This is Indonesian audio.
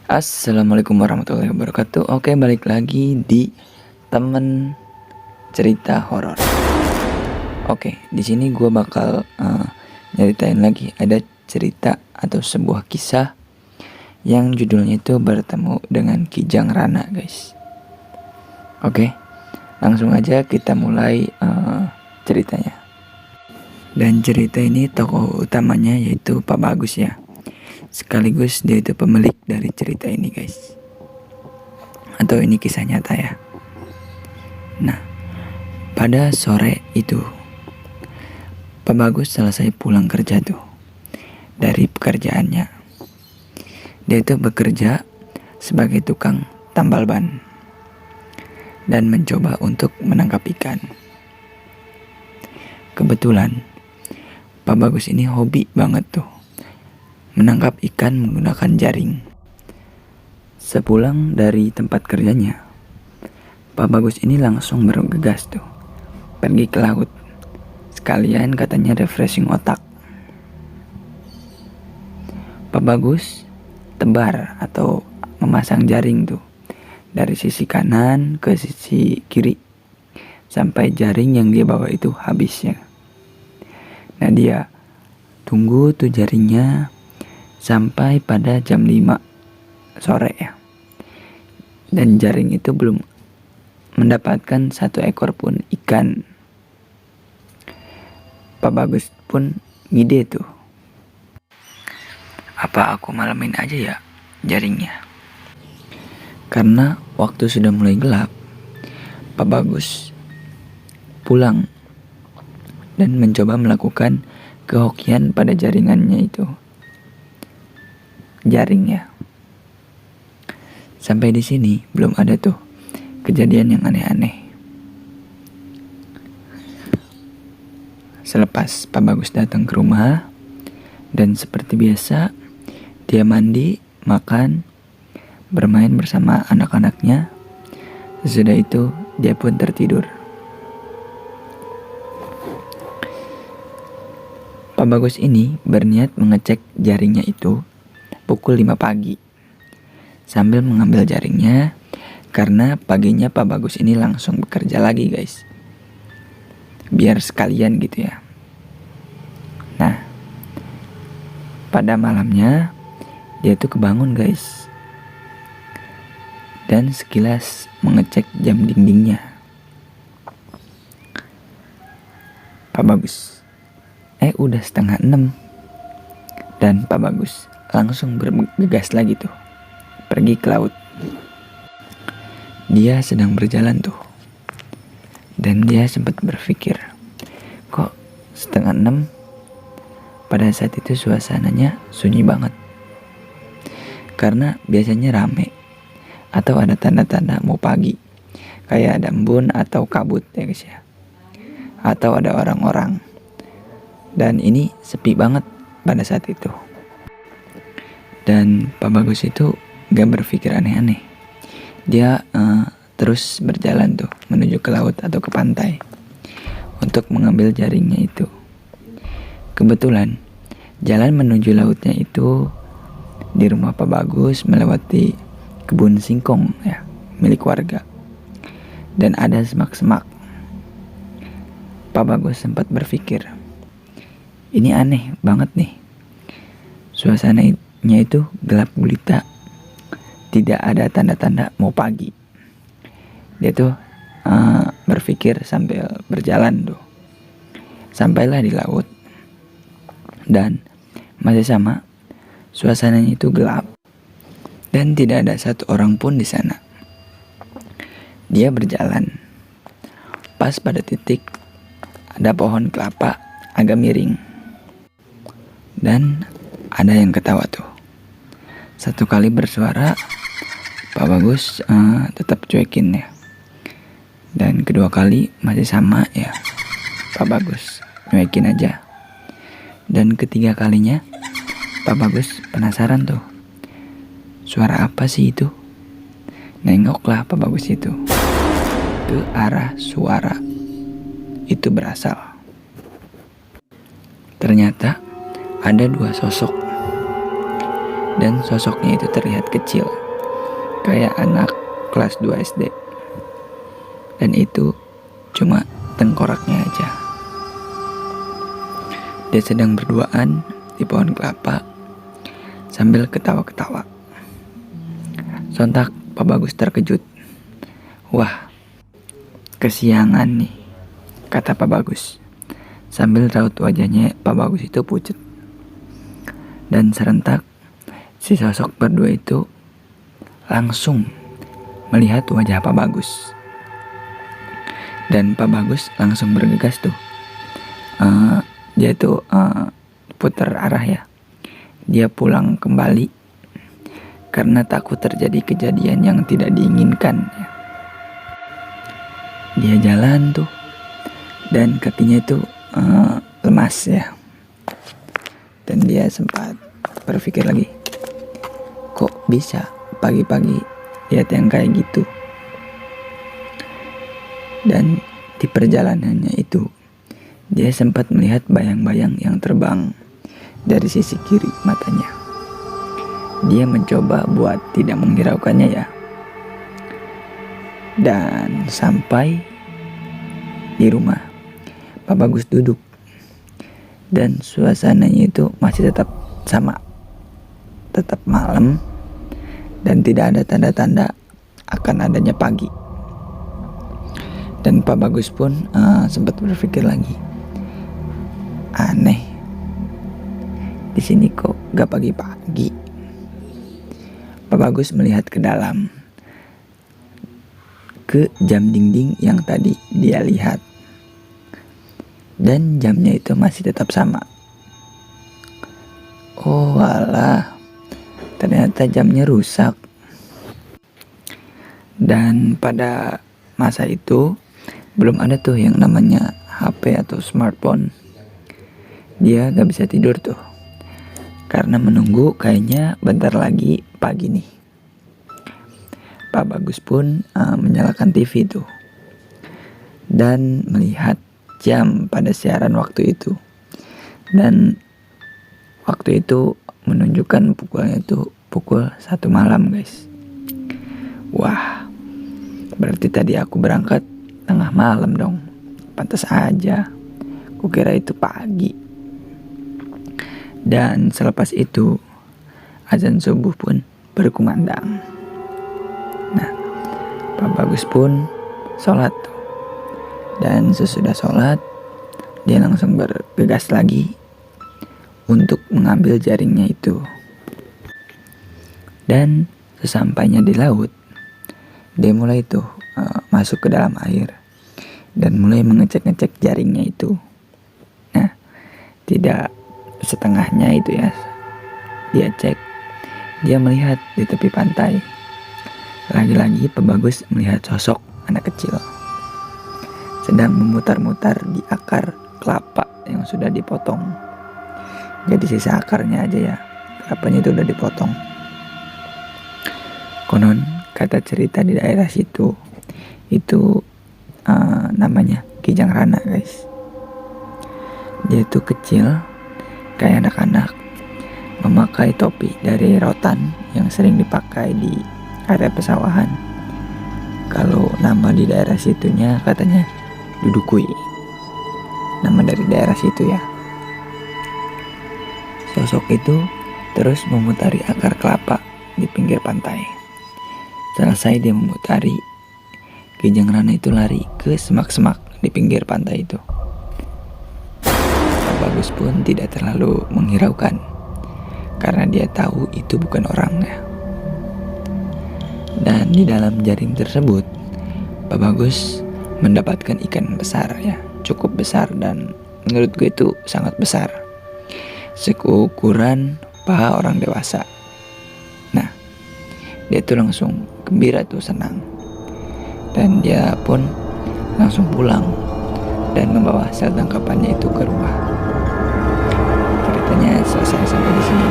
Assalamualaikum warahmatullahi wabarakatuh. Oke, balik lagi di temen cerita horor. Oke, di sini gue bakal nyeritain lagi ada cerita atau sebuah kisah yang judulnya itu bertemu dengan Kijang Rana, guys. Oke, langsung aja kita mulai ceritanya. Dan cerita ini tokoh utamanya yaitu Pak Bagus ya. Sekaligus dia itu pemilik dari cerita ini, guys. Atau ini kisah nyata ya. Nah, pada sore itu Pak Bagus selesai pulang kerja tuh dari pekerjaannya. Dia itu bekerja sebagai tukang tambal ban dan mencoba untuk menangkap ikan. Kebetulan Pak Bagus ini hobi banget tuh menangkap ikan menggunakan jaring. Sepulang dari tempat kerjanya, Pak Bagus ini langsung bergegas tuh pergi ke laut. Sekalian katanya refreshing otak. Pak Bagus tebar atau memasang jaring tuh dari sisi kanan ke sisi kiri sampai jaring yang dia bawa itu habisnya. Nah, dia tunggu tuh jaringnya sampai pada jam 5 sore ya. Dan jaring itu belum mendapatkan satu ekor pun ikan. Pak Bagus pun ngide tuh, apa aku malamin aja ya jaringnya. Karena waktu sudah mulai gelap, Pak Bagus pulang dan mencoba melakukan kehokian pada jaringannya itu. Jaringnya. Sampai di sini belum ada tuh kejadian yang aneh-aneh. Selepas Pak Bagus datang ke rumah dan seperti biasa dia mandi, makan, bermain bersama anak-anaknya. Sesudah itu dia pun tertidur. Pak Bagus ini berniat mengecek jaringnya itu pukul 5 pagi sambil mengambil jaringnya karena paginya Pak Bagus ini langsung bekerja lagi, guys. Biar sekalian gitu ya. Nah, pada malamnya dia tuh kebangun, guys. Dan sekilas mengecek jam dindingnya. Pak Bagus udah 5:30. Dan Pak Bagus langsung bergegas lagi tuh pergi ke laut. Dia sedang berjalan tuh dan dia sempat berpikir, kok 5:30? Pada saat itu suasananya sunyi banget. Karena biasanya rame atau ada tanda-tanda mau pagi, kayak ada embun atau kabut ya, guys ya. Atau ada orang-orang. Dan ini sepi banget pada saat itu. Dan Pak Bagus itu gak berpikir aneh-aneh. Dia terus berjalan tuh menuju ke laut atau ke pantai untuk mengambil jaringnya itu. Kebetulan jalan menuju lautnya itu di rumah Pak Bagus melewati kebun singkong ya, milik warga. Dan ada semak-semak. Pak Bagus sempat berpikir, ini aneh banget nih. Suasananya itu gelap gulita. Tidak ada tanda-tanda mau pagi. Dia tuh berpikir sambil berjalan tuh. Sampailah di laut. Dan masih sama, suasananya itu gelap. Dan tidak ada satu orang pun di sana. Dia berjalan. Pas pada titik ada pohon kelapa agak miring. Dan ada yang ketawa tuh. Satu kali bersuara, Pak Bagus tetap cuekin ya. Dan kedua kali masih sama ya, Pak Bagus cuekin aja. Dan ketiga kalinya Pak Bagus penasaran tuh, suara apa sih itu? Nengoklah Pak Bagus itu ke arah suara itu berasal. Ternyata ada dua sosok Dan sosoknya itu terlihat kecil, kayak anak kelas 2 SD. Dan itu cuma tengkoraknya aja. Dia sedang berduaan di pohon kelapa sambil ketawa-ketawa. Sontak Pak Bagus terkejut. "Wah, kesiangan nih," kata Pak Bagus, sambil raut wajahnya Pak Bagus itu pucat. Dan serentak si sosok berdua itu langsung melihat wajah Pak Bagus. Dan Pak Bagus langsung bergegas tuh. Dia tuh putar arah ya. Dia pulang kembali karena takut terjadi kejadian yang tidak diinginkan ya. Dia jalan tuh dan kakinya itu lemas ya. Dan dia sempat berpikir lagi, kok bisa pagi-pagi lihat yang kayak gitu. Dan di perjalanannya itu dia sempat melihat bayang-bayang yang terbang dari sisi kiri matanya. Dia mencoba buat tidak menghiraukannya ya. Dan sampai di rumah, Pak Bagus duduk. Dan suasananya itu masih tetap sama. Tetap malam. Dan tidak ada tanda-tanda akan adanya pagi. Dan Pak Bagus pun sempat berpikir lagi, aneh, di sini kok gak pagi-pagi. Pak Bagus melihat ke dalam, ke jam dinding yang tadi dia lihat, dan jamnya itu masih tetap sama. Oh alah, ternyata jamnya rusak. Dan pada masa itu belum ada tuh yang namanya HP atau smartphone. Dia gak bisa tidur tuh karena menunggu kayaknya bentar lagi pagi nih. Pak Bagus pun menyalakan TV tuh dan melihat jam pada siaran waktu itu. Dan waktu itu menunjukkan pukulnya itu pukul 1 malam guys. Wah, berarti tadi aku berangkat tengah malam dong. Pantas aja, kukira itu pagi. Dan selepas itu azan subuh pun berkumandang. Nah, Pak Bagus pun sholat tuh. Dan sesudah sholat, dia langsung bergegas lagi untuk mengambil jaringnya itu. Dan sesampainya di laut, dia mulai tuh masuk ke dalam air dan mulai mengecek-ngecek jaringnya itu. Nah, tidak setengahnya itu ya, dia cek, dia melihat di tepi pantai. Lagi-lagi Pak Bagus melihat sosok anak kecil sedang memutar-mutar di akar kelapa yang sudah dipotong. Jadi sisa akarnya aja ya, kelapanya itu udah dipotong. Konon kata cerita di daerah situ itu namanya Kijang Rana guys. Dia itu kecil kayak anak-anak, memakai topi dari rotan yang sering dipakai di area pesawahan. Kalau nama di daerah situnya katanya Dudukui, nama dari daerah situ ya. Sosok itu terus memutari akar kelapa di pinggir pantai. Selesai dia memutari, Kijang Rana itu lari ke semak-semak di pinggir pantai itu. Pak Bagus pun tidak terlalu menghiraukan karena dia tahu itu bukan orangnya. Dan di dalam jaring tersebut, Pak Bagus mendapatkan ikan besar ya, cukup besar, dan menurut gue itu sangat besar, seukuran paha orang dewasa. Nah, dia tuh langsung gembira tuh, senang. Dan dia pun langsung pulang dan membawa hasil tangkapannya itu ke rumah. Ceritanya selesai sampai di sini.